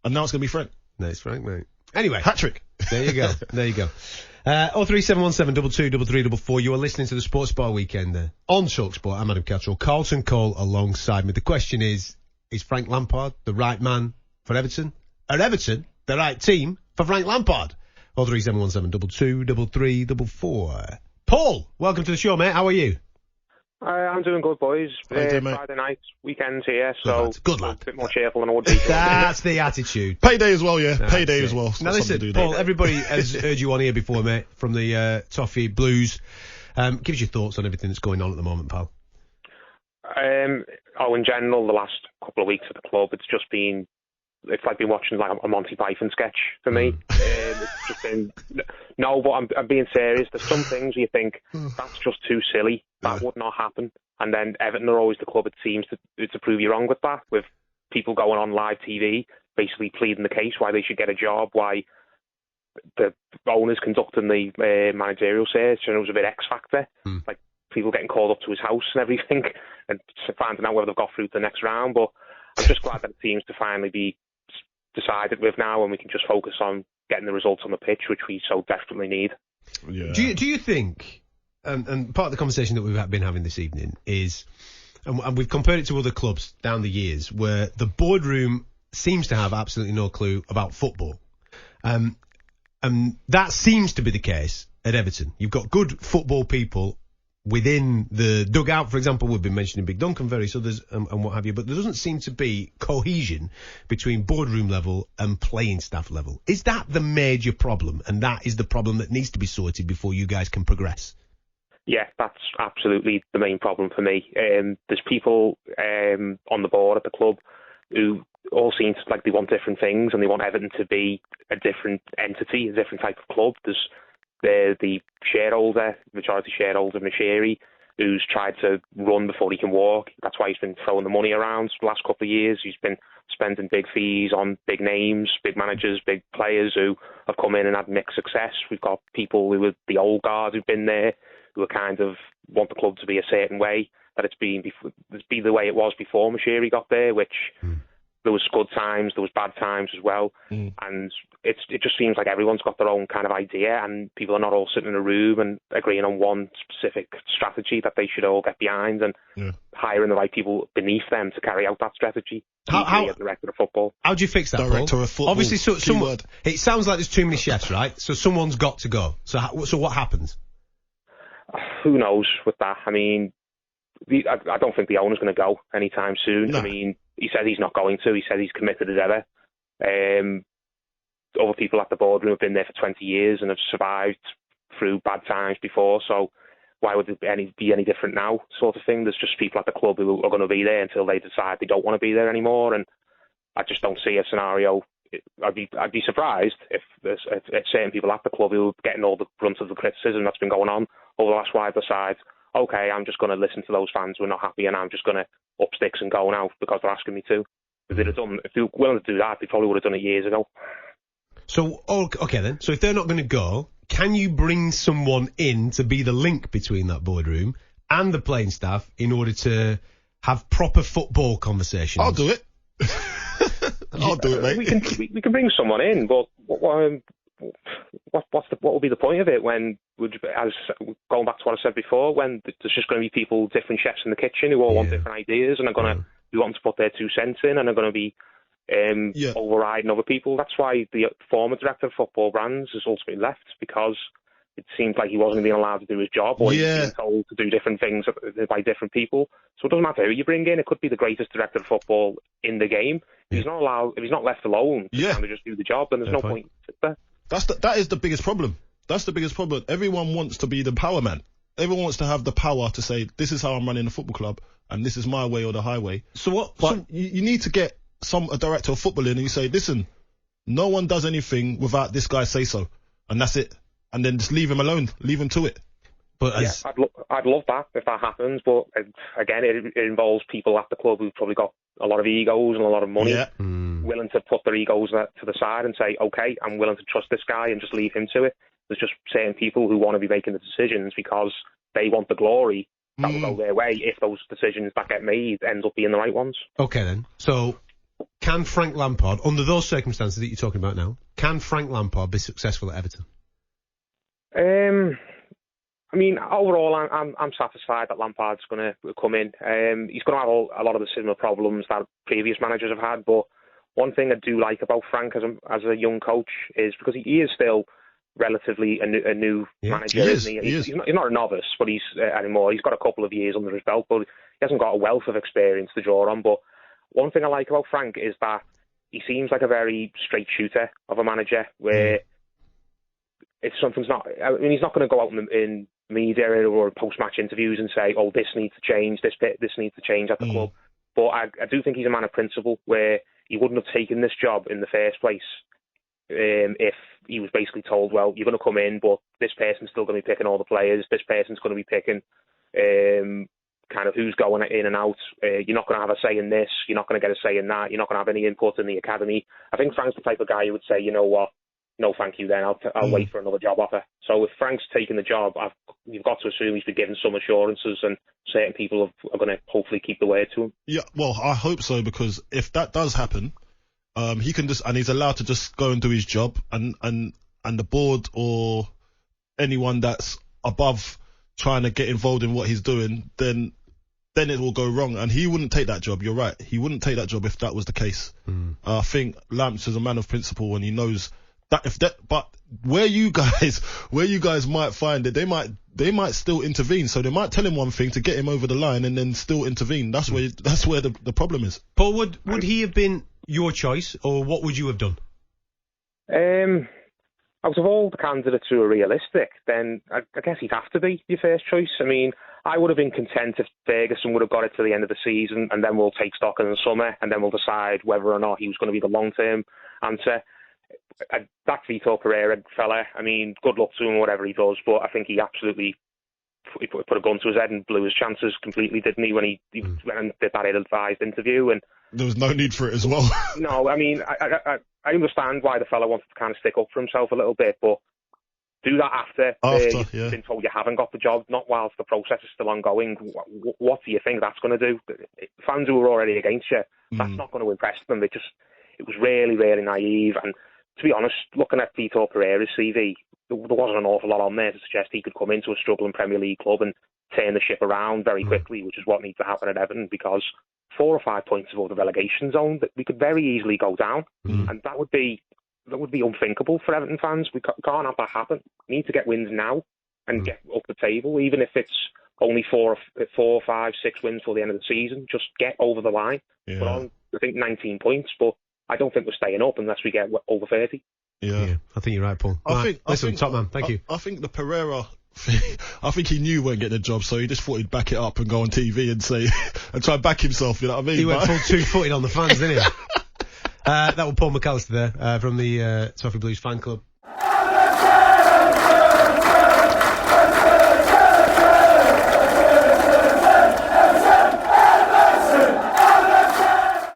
And now it's going to be Frank. No, it's Frank, mate. Anyway. Hat-trick. There you go. There you go. 03717 You are listening to the Sports Bar Weekend on TalkSport. I'm Adam Catterall. Carlton Cole alongside me. The question is Frank Lampard the right man for Everton? Are Everton the right team for Frank Lampard? 03717 Paul, welcome to the show, mate. How are you? I'm doing good, boys. Friday night, weekend's here, so good lad. A bit more cheerful than I would be. That's the attitude. Payday as well, yeah. Payday as well. Now listen, Paul, everybody has heard you on here before, mate, from the Toffee Blues. Give us your thoughts on everything that's going on at the moment, pal. In general, the last couple of weeks at the club, it's like being watching like a Monty Python sketch for me. It's just been, no, but I'm being serious. There's some things you think, that's just too silly. That would not happen. And then Everton are always the club, it seems, to prove you wrong with that, with people going on live TV, basically pleading the case why they should get a job, why the owner's conducting the managerial search, and it was a bit X Factor. Like people getting called up to his house and everything, and finding out whether they've got through to the next round. But I'm just glad that it seems to finally be decided with now, and we can just focus on getting the results on the pitch, which we so desperately need. Yeah. Do you think, and part of the conversation that we've been having this evening is, and we've compared it to other clubs down the years, where the boardroom seems to have absolutely no clue about football. And that seems to be the case at Everton. You've got good football people within the dugout, for example. We've been mentioning Big Duncan, various others, and what have you, but there doesn't seem to be cohesion between boardroom level and playing staff level. Is that the major problem, and that is the problem that needs to be sorted before you guys can progress? Yeah, that's absolutely the main problem for me. There's people on the board at the club who all seem like they want different things, and they want Everton to be a different entity, a different type of club. There's the shareholder, majority shareholder, Mashiri, who's tried to run before he can walk. That's why he's been throwing the money around the last couple of years. He's been spending big fees on big names, big managers, big players who have come in and had mixed success. We've got people who are the old guard who've been there, who are kind of want the club to be a certain way, that it's been the way it was before Mashiri got there, which there was good times, there was bad times as well. And it just seems like everyone's got their own kind of idea, and people are not all sitting in a room and agreeing on one specific strategy that they should all get behind, and hiring the right people beneath them to carry out that strategy. How director of football. How do you fix that, Director Paul? of football. Obviously, it sounds like there's too many chefs, right? So someone's got to go. So what happens? Who knows with that? I mean, I don't think the owner's going to go anytime soon. No. I mean, he said he's not going to. He said he's committed as ever. Other people at the boardroom have been there for 20 years and have survived through bad times before, so why would it be any different now, sort of thing? There's just people at the club who are going to be there until they decide they don't want to be there anymore, and I just don't see a scenario. I'd be surprised if there's certain people at the club who are getting all the brunt of the criticism that's been going on over the last while decide, okay, I'm just going to listen to those fans who are not happy, and I'm just going to up sticks and go now because they're asking me to. If they were willing to do that, they probably would have done it years ago. So, okay then. So if they're not going to go, can you bring someone in to be the link between that boardroom and the playing staff in order to have proper football conversations? I'll do it. I'll do it, mate. We can bring someone in, but what will be the point of it when, as going back to what I said before, when there's just going to be people, different chefs in the kitchen who all want different ideas and are going to be wanting to put their 2 cents in and are going to be overriding other people. That's why the former director of football brands has ultimately left, because it seemed like he wasn't being allowed to do his job, or he was being told to do different things by different people. So it doesn't matter who you bring in. It could be the greatest director of football in the game. If he's not allowed, if he's not left alone to kind of just do the job, then there's no point there. That is the biggest problem. That's the biggest problem. Everyone wants to be the power man. Everyone wants to have the power to say, this is how I'm running the football club, and this is my way or the highway. You need to get a director of football in and you say, listen, no one does anything without this guy say so, and that's it. And then just leave him alone, leave him to it. But I'd love that if that happens, but again, it involves people at the club who've probably got a lot of egos and a lot of money, willing to put their egos to the side and say, okay, I'm willing to trust this guy and just leave him to it. There's just certain people who want to be making the decisions because they want the glory that will go their way if those decisions that get made end up being the right ones. Okay then. So Can Frank Lampard, under those circumstances that you're talking about now, can Frank Lampard be successful at Everton? I mean, overall, I'm satisfied that Lampard's going to come in. He's going to have a lot of the similar problems that previous managers have had. But one thing I do like about Frank as a young coach is because he is still relatively a new manager, isn't he? He's not a novice, but he's anymore. He's got a couple of years under his belt, but he hasn't got a wealth of experience to draw on. But one thing I like about Frank is that he seems like a very straight shooter of a manager, where if something's not, I mean, he's not going to go out in media or post-match interviews and say, "Oh, this needs to change, this needs to change at the club." But I do think he's a man of principle, where he wouldn't have taken this job in the first place if he was basically told, "Well, you're going to come in, but this person's still going to be picking all the players. This person's going to be picking kind of who's going in and out. You're not going to have a say in this. You're not going to get a say in that. You're not going to have any input in the academy." I think Frank's the type of guy who would say, "You know what? No, thank you. Then I'll wait for another job offer." So if Frank's taken the job, you've got to assume he's been given some assurances, and certain people are going to hopefully keep the word to him. Yeah, well, I hope so, because if that does happen, he can and he's allowed to just go and do his job, and the board or anyone that's above trying to get involved in what he's doing, then it will go wrong, and he wouldn't take that job. You're right, he wouldn't take that job if that was the case. I think Lamps is a man of principle, and he knows. But where you guys might find it, they might still intervene. So they might tell him one thing to get him over the line, and then still intervene. That's where the problem is. Paul, would he have been your choice, or what would you have done? Out of all the candidates who are realistic, then I guess he'd have to be your first choice. I mean, I would have been content if Ferguson would have got it to the end of the season, and then we'll take stock in the summer, and then we'll decide whether or not he was going to be the long-term answer. That Vitor Pereira fella, I mean, good luck to him, whatever he does, but I think he absolutely put a gun to his head and blew his chances completely, didn't he, when he went and did that ill-advised interview. And there was no need for it as well. No, I mean, I understand why the fella wanted to kind of stick up for himself a little bit, but do that after you've been told you haven't got the job, not whilst the process is still ongoing. What do you think that's going to do? Fans who are already against you, that's not going to impress them. It was really, really naive. And to be honest, looking at Vitor Pereira's CV, there wasn't an awful lot on there to suggest he could come into a struggling Premier League club and turn the ship around very quickly, which is what needs to happen at Everton, because 4 or 5 points above the relegation zone, that we could very easily go down, and that would be unthinkable for Everton fans. We can't have that happen. We need to get wins now and get up the table, even if it's only 4, 5, 6 wins for the end of the season. Just get over the line. Yeah. Put on, I think, 19 points, but I don't think we're staying up unless we get over 30. Yeah, I think you're right, Paul. I think top man. Thank you. I think the Pereira thing, I think he knew he wouldn't get the job, so he just thought he'd back it up and go on TV and say and try and back himself. You know what I mean? He went full 2-footed on the fans, didn't he? That was Paul McAllister there from the Toffee Blues fan club.